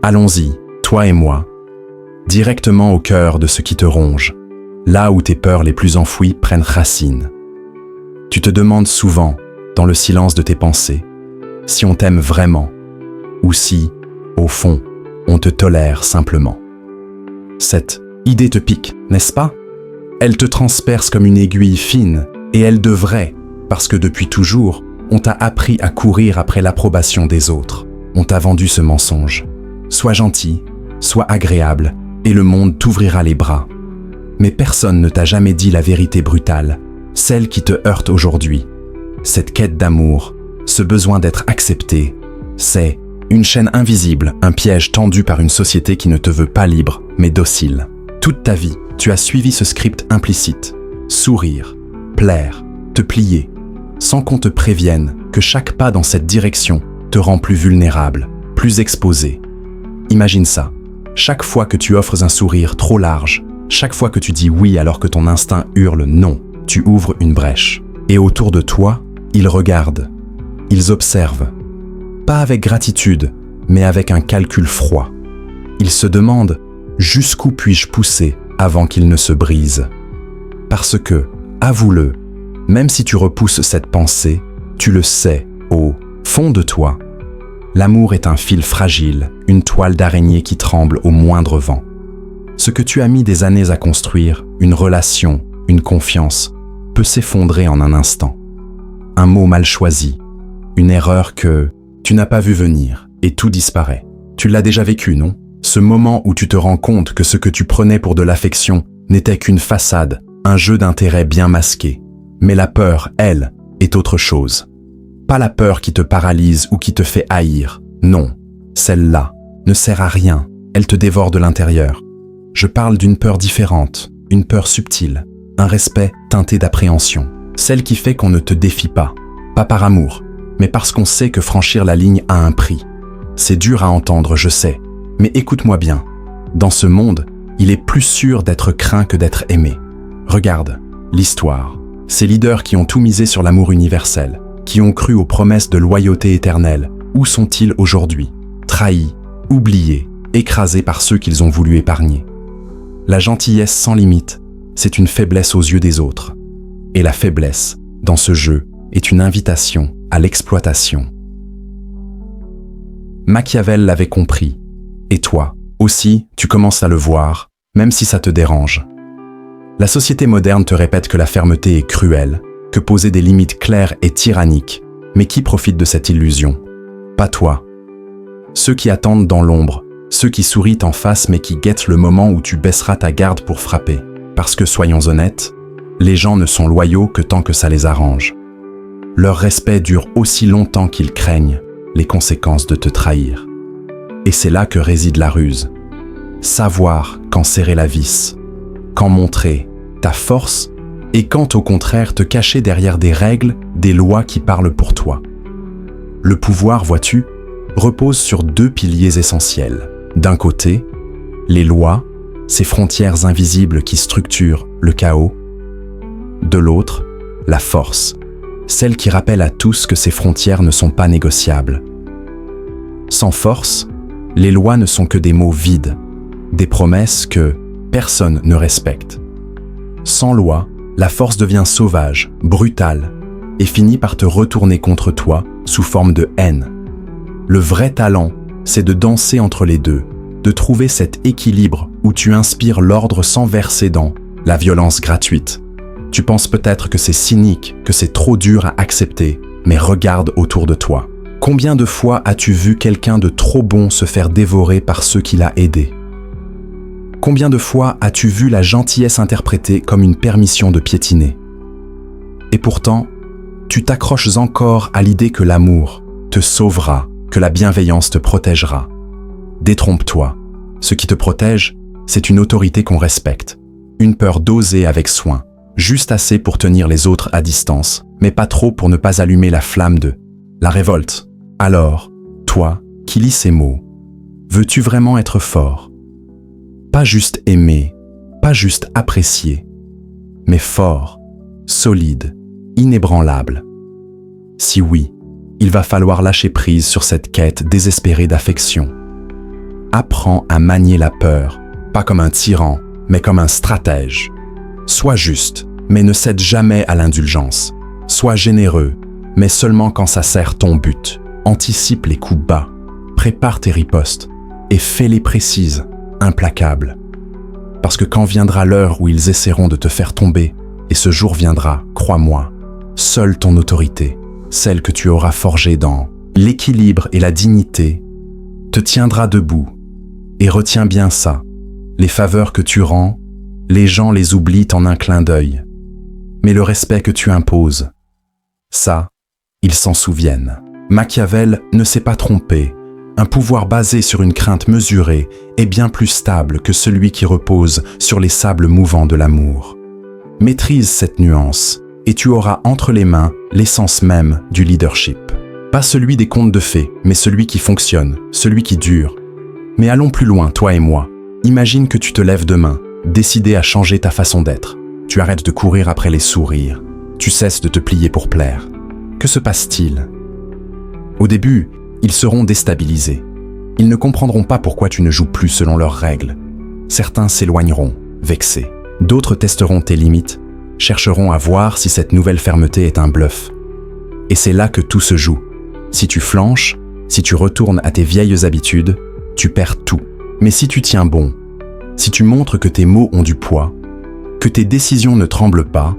Allons-y, toi et moi, directement au cœur de ce qui te ronge, là où tes peurs les plus enfouies prennent racine. Tu te demandes souvent, dans le silence de tes pensées, si on t'aime vraiment, ou si, au fond, on te tolère simplement. Cette idée te pique, n'est-ce pas? Elle te transperce comme une aiguille fine, et elle devrait, parce que depuis toujours, on t'a appris à courir après l'approbation des autres. On t'a vendu ce mensonge. Sois gentil, sois agréable, et le monde t'ouvrira les bras. Mais personne ne t'a jamais dit la vérité brutale, celle qui te heurte aujourd'hui. Cette quête d'amour, ce besoin d'être accepté, c'est une chaîne invisible, un piège tendu par une société qui ne te veut pas libre, mais docile. Toute ta vie, tu as suivi ce script implicite. Sourire, plaire, te plier, sans qu'on te prévienne que chaque pas dans cette direction te rend plus vulnérable, plus exposé. Imagine ça. Chaque fois que tu offres un sourire trop large, chaque fois que tu dis oui alors que ton instinct hurle non, tu ouvres une brèche. Et autour de toi, ils regardent, ils observent. Pas avec gratitude, mais avec un calcul froid. Ils se demandent jusqu'où puis-je pousser avant qu'il ne se brise. Parce que, avoue-le, même si tu repousses cette pensée, tu le sais au fond de toi. L'amour est un fil fragile, une toile d'araignée qui tremble au moindre vent. Ce que tu as mis des années à construire, une relation, une confiance, peut s'effondrer en un instant. Un mot mal choisi, une erreur que tu n'as pas vu venir, et tout disparaît. Tu l'as déjà vécu, non? Ce moment où tu te rends compte que ce que tu prenais pour de l'affection n'était qu'une façade, un jeu d'intérêt bien masqué. Mais la peur, elle, est autre chose. Pas la peur qui te paralyse ou qui te fait haïr. Non, celle-là ne sert à rien, elle te dévore de l'intérieur. Je parle d'une peur différente, une peur subtile, un respect teinté d'appréhension. Celle qui fait qu'on ne te défie pas par amour, mais parce qu'on sait que franchir la ligne a un prix. C'est dur à entendre, je sais, mais écoute-moi bien. Dans ce monde, il est plus sûr d'être craint que d'être aimé. Regarde, l'histoire. Ces leaders qui ont tout misé sur l'amour universel, qui ont cru aux promesses de loyauté éternelle, où sont-ils aujourd'hui? Trahis, oubliés, écrasés par ceux qu'ils ont voulu épargner. La gentillesse sans limite, c'est une faiblesse aux yeux des autres. Et la faiblesse, dans ce jeu, est une invitation à l'exploitation. Machiavel l'avait compris. Et toi, aussi, tu commences à le voir, même si ça te dérange. La société moderne te répète que la fermeté est cruelle, que poser des limites claires est tyrannique. Mais qui profite de cette illusion? Pas toi. Ceux qui attendent dans l'ombre, ceux qui sourient en face mais qui guettent le moment où tu baisseras ta garde pour frapper. Parce que, soyons honnêtes, les gens ne sont loyaux que tant que ça les arrange. Leur respect dure aussi longtemps qu'ils craignent les conséquences de te trahir. Et c'est là que réside la ruse. Savoir quand serrer la vis, quand montrer ta force et quand au contraire te cacher derrière des règles, des lois qui parlent pour toi. Le pouvoir, vois-tu, repose sur deux piliers essentiels. D'un côté, les lois, ces frontières invisibles qui structurent le chaos. De l'autre, la force, celle qui rappelle à tous que ces frontières ne sont pas négociables. Sans force, les lois ne sont que des mots vides, des promesses que personne ne respecte. Sans loi, la force devient sauvage, brutale, et finit par te retourner contre toi sous forme de haine. Le vrai talent, c'est de danser entre les deux, de trouver cet équilibre où tu inspires l'ordre sans verser dans la violence gratuite. Tu penses peut-être que c'est cynique, que c'est trop dur à accepter, mais regarde autour de toi. Combien de fois as-tu vu quelqu'un de trop bon se faire dévorer par ceux qui l'ont aidé? Combien de fois as-tu vu la gentillesse interprétée comme une permission de piétiner? Et pourtant, tu t'accroches encore à l'idée que l'amour te sauvera, que la bienveillance te protégera. Détrompe-toi. Ce qui te protège, c'est une autorité qu'on respecte, une peur d'oser avec soin, juste assez pour tenir les autres à distance, mais pas trop pour ne pas allumer la flamme de la révolte. Alors, toi, qui lis ces mots, veux-tu vraiment être fort? Pas juste aimer, pas juste apprécier, mais fort, solide, inébranlable. Si oui, il va falloir lâcher prise sur cette quête désespérée d'affection. Apprends à manier la peur, pas comme un tyran, mais comme un stratège. Sois juste, mais ne cède jamais à l'indulgence. Sois généreux, mais seulement quand ça sert ton but. Anticipe les coups bas, prépare tes ripostes et fais-les précises, implacables. Parce que quand viendra l'heure où ils essaieront de te faire tomber, et ce jour viendra, crois-moi, seule ton autorité, celle que tu auras forgée dans l'équilibre et la dignité, te tiendra debout. Et retiens bien ça, les faveurs que tu rends, les gens les oublient en un clin d'œil. Mais le respect que tu imposes, ça, ils s'en souviennent. Machiavel ne s'est pas trompé. Un pouvoir basé sur une crainte mesurée est bien plus stable que celui qui repose sur les sables mouvants de l'amour. Maîtrise cette nuance et tu auras entre les mains l'essence même du leadership. Pas celui des contes de fées, mais celui qui fonctionne, celui qui dure. Mais allons plus loin, toi et moi. Imagine que tu te lèves demain, décidé à changer ta façon d'être. Tu arrêtes de courir après les sourires. Tu cesses de te plier pour plaire. Que se passe-t-il ? Au début, ils seront déstabilisés. Ils ne comprendront pas pourquoi tu ne joues plus selon leurs règles. Certains s'éloigneront, vexés. D'autres testeront tes limites, chercheront à voir si cette nouvelle fermeté est un bluff. Et c'est là que tout se joue. Si tu flanches, si tu retournes à tes vieilles habitudes, tu perds tout. Mais si tu tiens bon, si tu montres que tes mots ont du poids, que tes décisions ne tremblent pas,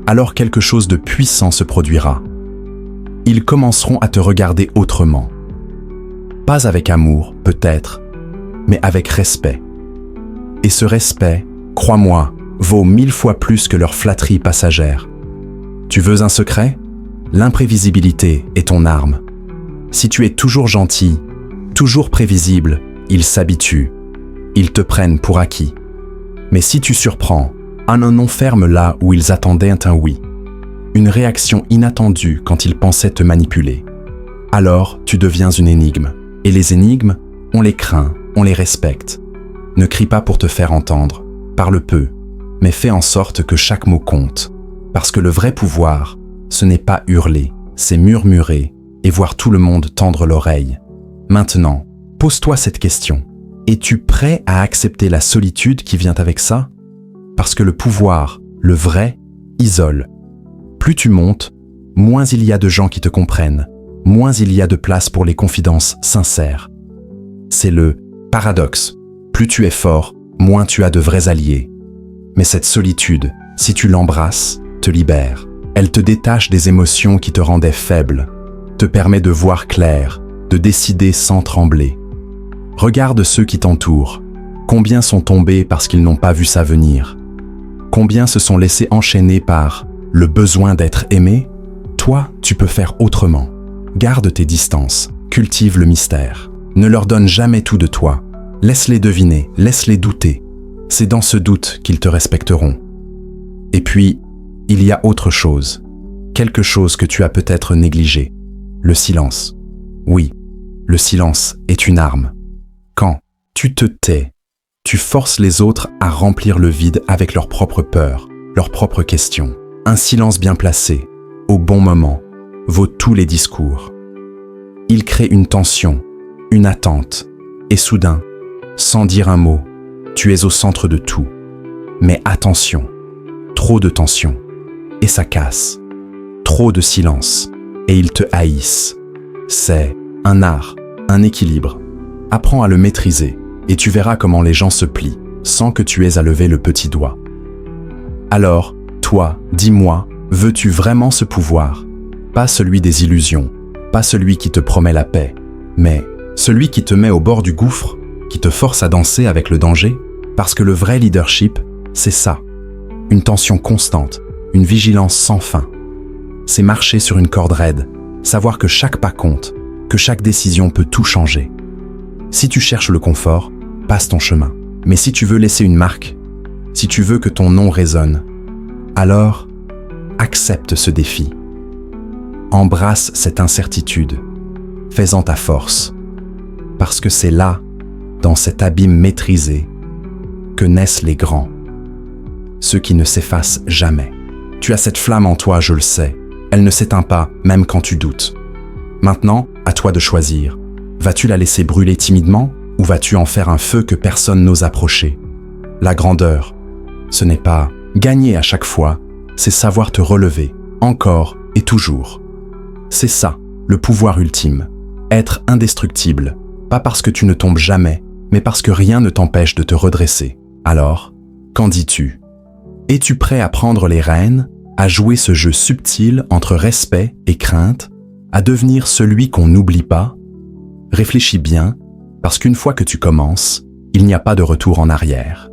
alors quelque chose de puissant se produira. Ils commenceront à te regarder autrement. Pas avec amour, peut-être, mais avec respect. Et ce respect, crois-moi, vaut 1000 fois plus que leur flatterie passagère. Tu veux un secret ? L'imprévisibilité est ton arme. Si tu es toujours gentil, toujours prévisible, ils s'habituent. Ils te prennent pour acquis. Mais si tu surprends, un non ferme là où ils attendaient un oui. Une réaction inattendue quand ils pensaient te manipuler. Alors, tu deviens une énigme. Et les énigmes, on les craint, on les respecte. Ne crie pas pour te faire entendre. Parle peu, mais fais en sorte que chaque mot compte. Parce que le vrai pouvoir, ce n'est pas hurler, c'est murmurer et voir tout le monde tendre l'oreille. Maintenant, pose-toi cette question. Es-tu prêt à accepter la solitude qui vient avec ça ? Parce que le pouvoir, le vrai, isole. Plus tu montes, moins il y a de gens qui te comprennent, moins il y a de place pour les confidences sincères. C'est le paradoxe. Plus tu es fort, moins tu as de vrais alliés. Mais cette solitude, si tu l'embrasses, te libère. Elle te détache des émotions qui te rendaient faible, te permet de voir clair, de décider sans trembler. Regarde ceux qui t'entourent. Combien sont tombés parce qu'ils n'ont pas vu ça venir ? Combien se sont laissés enchaîner par le besoin d'être aimé ? Toi, tu peux faire autrement. Garde tes distances, cultive le mystère. Ne leur donne jamais tout de toi. Laisse-les deviner, laisse-les douter. C'est dans ce doute qu'ils te respecteront. Et puis, il y a autre chose. Quelque chose que tu as peut-être négligé. Le silence. Oui, le silence est une arme. Quand tu te tais, tu forces les autres à remplir le vide avec leurs propres peurs, leurs propres questions. Un silence bien placé, au bon moment, vaut tous les discours. Il crée une tension, une attente, et soudain, sans dire un mot, tu es au centre de tout. Mais attention, trop de tension, et ça casse. Trop de silence, et ils te haïssent. C'est un art, un équilibre. Apprends à le maîtriser, et tu verras comment les gens se plient, sans que tu aies à lever le petit doigt. Alors, toi, dis-moi, veux-tu vraiment ce pouvoir ? Pas celui des illusions, pas celui qui te promet la paix, mais celui qui te met au bord du gouffre, qui te force à danser avec le danger, parce que le vrai leadership, c'est ça. Une tension constante, une vigilance sans fin. C'est marcher sur une corde raide, savoir que chaque pas compte, que chaque décision peut tout changer. Si tu cherches le confort, passe ton chemin. Mais si tu veux laisser une marque, si tu veux que ton nom résonne, alors accepte ce défi. Embrasse cette incertitude. Fais-en ta force. Parce que c'est là, dans cet abîme maîtrisé, que naissent les grands. Ceux qui ne s'effacent jamais. Tu as cette flamme en toi, je le sais. Elle ne s'éteint pas, même quand tu doutes. Maintenant, à toi de choisir. Vas-tu la laisser brûler timidement Ou vas-tu en faire un feu que personne n'ose approcher? La grandeur, ce n'est pas gagner à chaque fois, c'est savoir te relever, encore et toujours. C'est ça, le pouvoir ultime. Être indestructible, pas parce que tu ne tombes jamais, mais parce que rien ne t'empêche de te redresser. Alors, qu'en dis-tu? Es-tu prêt à prendre les rênes, à jouer ce jeu subtil entre respect et crainte, à devenir celui qu'on n'oublie pas? Réfléchis bien, parce qu'une fois que tu commences, il n'y a pas de retour en arrière.